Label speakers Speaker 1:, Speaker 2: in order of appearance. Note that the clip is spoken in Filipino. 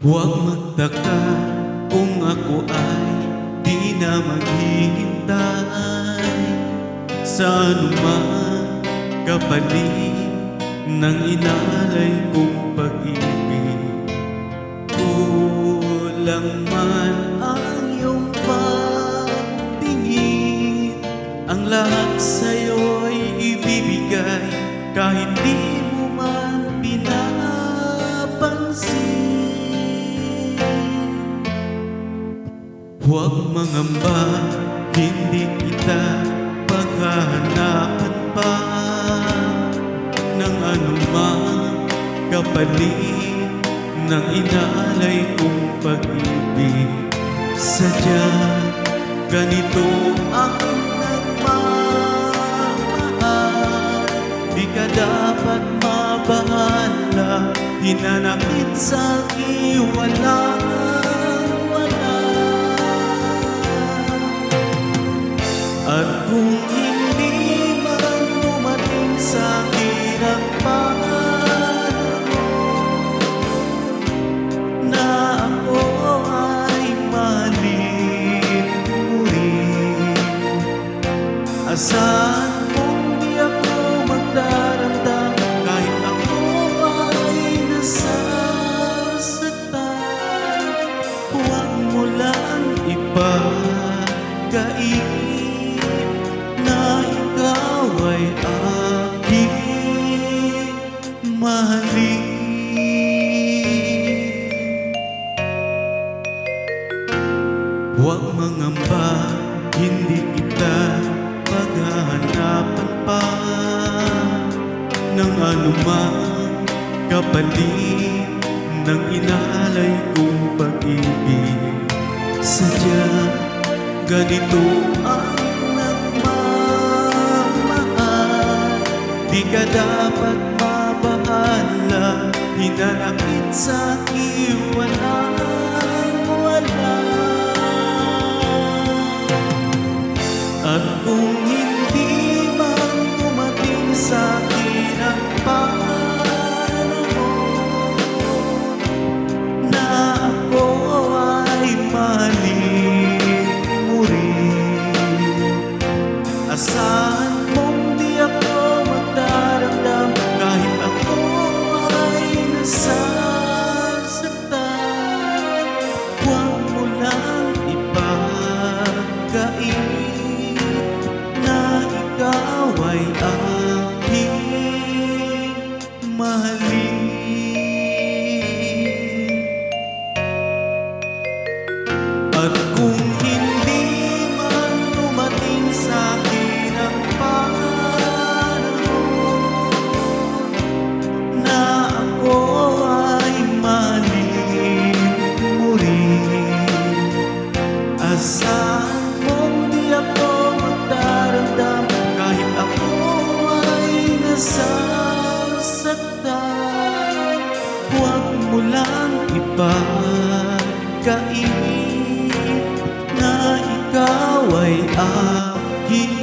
Speaker 1: Huwag magtaka kung ako ay di na maghihintay sa anuman kapalit ng inalay kong pag-ibig. Kulang man ang iyong pagtingin, ang lahat sa'yo'y ibibigay kahit di mo man pinapansin. Huwag mangamba, hindi kita paghahanapan pa ng anumang kapalit ng inalay kong pag-ibig. Sadyang ganito ang nagmamahal, di ka dapat mabahala, hinanakit sa'kin walang at kung hindi man dumating sa'kin ang panahon na ako ay mahalin muli, asahan mong di ako magdaramdam kahit ako ay nasasaktan. Huwag mo lang ipagkain na ikaw ay aking mahalin. Huwag mangamba, hindi kita paghahanapan pa ng anumang kapalit ng inalay kong pag-ibig. Sadyang ganito ang di ka dapat mabahala, hinanakit sa'kin walang wala. At kung hindi man dumating sa'kin ang panahon na ako ay mahalin mo rin, asahan mong di ako magdaramdam kahit ako ay nasasaktan. Huwag mo lang ipagkain na ikaw ay aking mahalin. At kung hindi man dumating sa'kin ang panahon na ako ay mahalin mo rin, asahan mong di ako magdaramdam kahit ako ay nasasaktan. Huwag mo lang ipagkain na ikaw ay aking